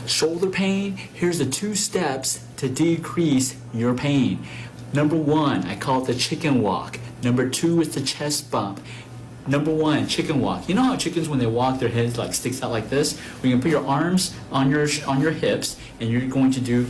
Shoulder pain, here's the 2 steps to decrease your pain. Number 1, I call it the chicken walk. Number 2 is the chest bump. Number 1, chicken walk. You know how chickens, when they walk, their heads like sticks out like this? We're gonna put your arms on your hips, and you're going to do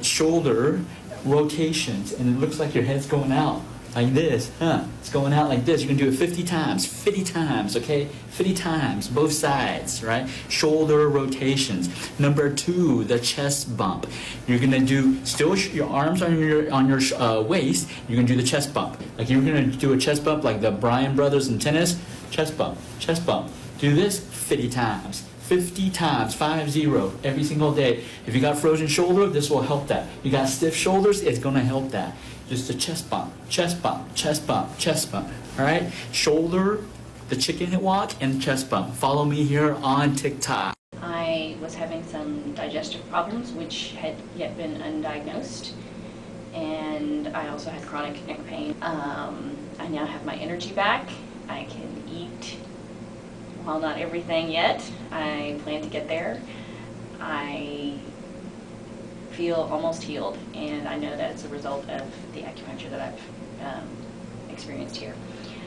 shoulder rotations, and it looks like your head's going out like this, It's going out like this. You're gonna do it 50 times, okay? 50 times, both sides, right? Shoulder rotations. Number 2, the chest bump. You're gonna do still your arms on your waist. You're gonna do the chest bump. Like you're gonna do a chest bump like the Bryan brothers in tennis. Chest bump, chest bump. Do this 50 times. 50 times, 50, every single day. If you got frozen shoulder, this will help that. You got stiff shoulders, it's gonna help that. Just a chest bump, chest bump, chest bump, chest bump. All right, shoulder, the chicken walk, and chest bump. Follow me here on TikTok. I was having some digestive problems, which had yet been undiagnosed, and I also had chronic neck pain. I now have my energy back. I can eat. While not everything yet, I plan to get there. I feel almost healed, and I know that it's a result of the acupuncture that I've experienced here.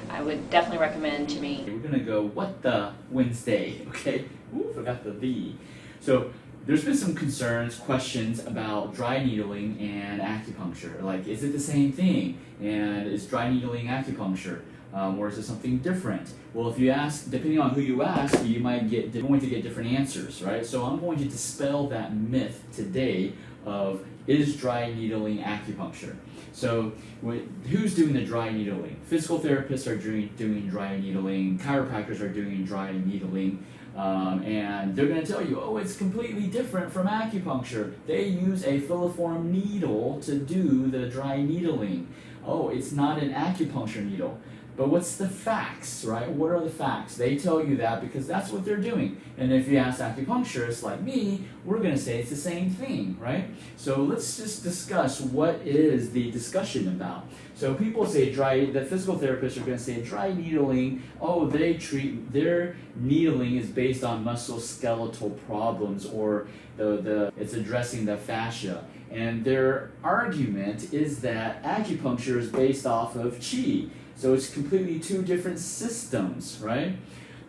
I would definitely recommend to me. We're gonna go what the Wednesday, okay? Ooh, forgot the V. So there's been some concerns, questions about dry needling and acupuncture. Like, is it the same thing? And is dry needling acupuncture? Or is it something different? Well, if you ask, depending on who you ask, you might going to get different answers, right? So I'm going to dispel that myth today of, is dry needling acupuncture? So who's doing the dry needling? Physical therapists are doing dry needling, chiropractors are doing dry needling, and they're going to tell you, oh, it's completely different from acupuncture. They use a filiform needle to do the dry needling. Oh, it's not an acupuncture needle. But what's the facts, right? What are the facts? They tell you that because that's what they're doing. And if you ask acupuncturists like me, we're going to say it's the same thing, right? So let's just discuss what is the discussion about. So people say the physical therapists are going to say dry needling, oh, their needling is based on musculoskeletal problems, or it's addressing the fascia. And their argument is that acupuncture is based off of qi. So it's completely 2 different systems, right?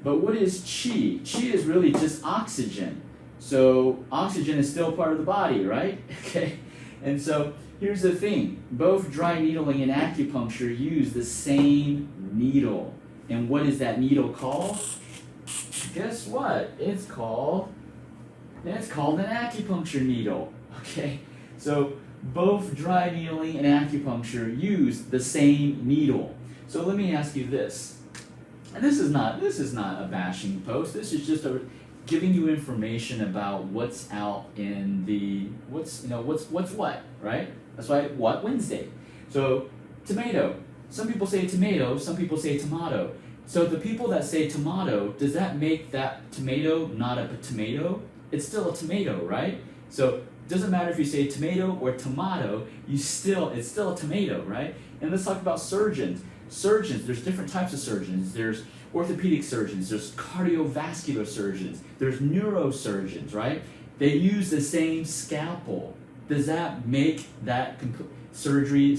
But what is qi? Qi is really just oxygen. So oxygen is still part of the body, right? Okay. And so here's the thing. Both dry needling and acupuncture use the same needle. And what is that needle called? Guess what? It's called an acupuncture needle. Okay. So both dry needling and acupuncture use the same needle. So let me ask you this, and this is not a bashing post. This is just giving you information about what's out in the what's what, right? That's why what Wednesday. So tomato. Some people say tomato. Some people say tomato. So the people that say tomato, does that make that tomato not a tomato? It's still a tomato, right? So it doesn't matter if you say tomato or tomato. It's still a tomato, right? And let's talk about surgeons. Surgeons, there's different types of surgeons. There's orthopedic surgeons, there's cardiovascular surgeons, there's neurosurgeons, right? They use the same scalpel. Does that make that surgery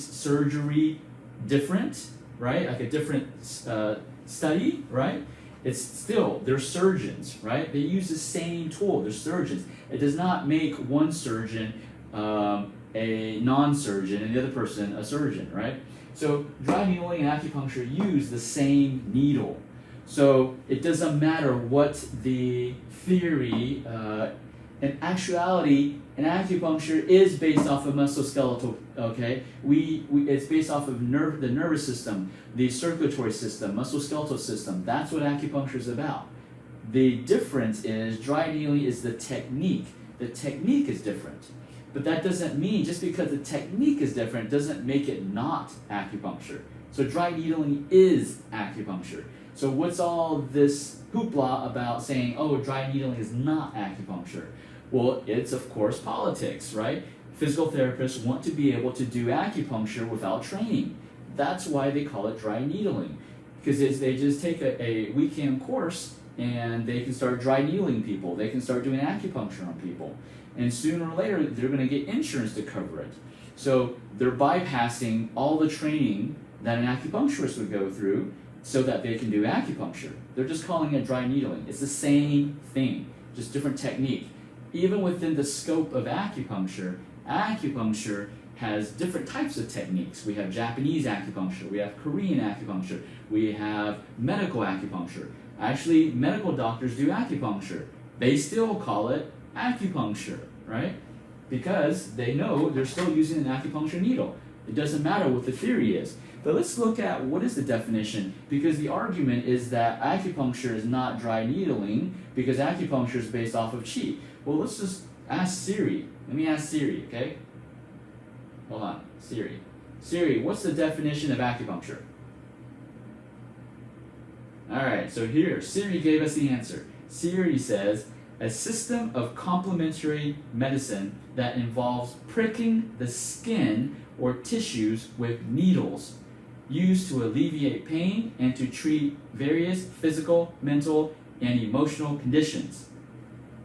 different, right? Like a different study, right? It's still, they're surgeons, right? They use the same tool, they're surgeons. It does not make one surgeon a non-surgeon and the other person a surgeon, right? So dry needling and acupuncture use the same needle. So it doesn't matter what the theory, in actuality, an acupuncture is based off of musculoskeletal, okay? It's based off of the nervous system, the circulatory system, musculoskeletal system. That's what acupuncture is about. The difference is dry needling is the technique. The technique is different. But that doesn't mean, just because the technique is different, doesn't make it not acupuncture. So dry needling is acupuncture. So what's all this hoopla about saying, oh, dry needling is not acupuncture? Well, it's of course politics, right? Physical therapists want to be able to do acupuncture without training. That's why they call it dry needling. Because they just take a weekend course and they can start dry needling people. They can start doing acupuncture on people. And sooner or later, they're going to get insurance to cover it. So they're bypassing all the training that an acupuncturist would go through so that they can do acupuncture. They're just calling it dry needling. It's the same thing, just different technique. Even within the scope of acupuncture, acupuncture has different types of techniques. We have Japanese acupuncture, we have Korean acupuncture, we have medical acupuncture. Actually, medical doctors do acupuncture. They still call it acupuncture, right? Because they know they're still using an acupuncture needle. It doesn't matter what the theory is. But let's look at what is the definition, because the argument is that acupuncture is not dry needling because acupuncture is based off of qi. Well, let's just ask Siri. Let me ask Siri, okay? Hold on, Siri. Siri, what's the definition of acupuncture? Alright, so here, Siri gave us the answer. Siri says, a system of complementary medicine that involves pricking the skin or tissues with needles used to alleviate pain and to treat various physical, mental, and emotional conditions.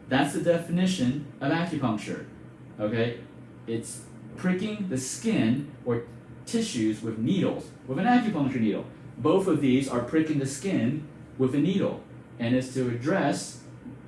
That's the definition of acupuncture, okay? It's pricking the skin or tissues with needles, with an acupuncture needle. Both of these are pricking the skin with a needle, and it's to address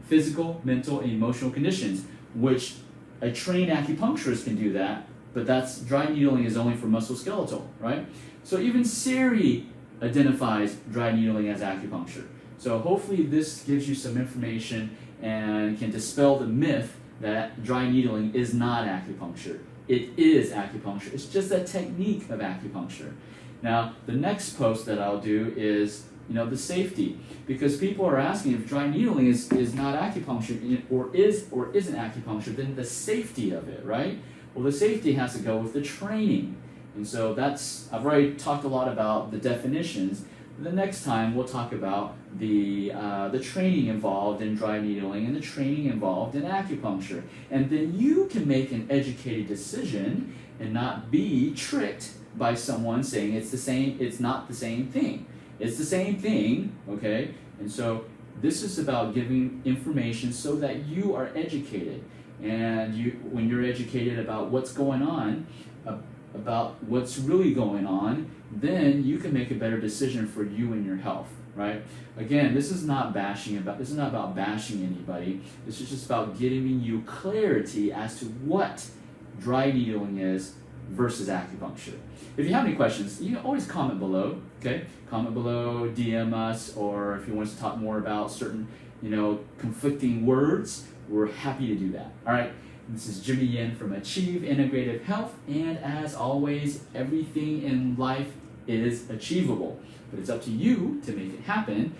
physical, mental, and emotional conditions, which a trained acupuncturist can do that, but that's dry needling is only for musculoskeletal, right? So even Siri identifies dry needling as acupuncture. So hopefully this gives you some information and can dispel the myth that dry needling is not acupuncture. It is acupuncture. It's just a technique of acupuncture. Now, the next post that I'll do is, the safety, because people are asking if dry needling is not acupuncture or isn't acupuncture, then the safety of it, right? Well, the safety has to go with the training. And so I've already talked a lot about the definitions. The next time we'll talk about the training involved in dry needling and the training involved in acupuncture. And then you can make an educated decision and not be tricked by someone saying it's not the same thing. It's the same thing, okay? And so this is about giving information so that you are educated. And when you're educated about what's going on, about what's really going on, then you can make a better decision for you and your health, right? Again, this is not about bashing anybody. This is just about giving you clarity as to what dry needling is versus acupuncture. If you have any questions, you can always comment below, okay? Comment below, DM us, or if you want us to talk more about certain, conflicting words, we're happy to do that. All right, this is Jimmy Yin from Achieve Integrative Health, and as always, everything in life is achievable, but it's up to you to make it happen.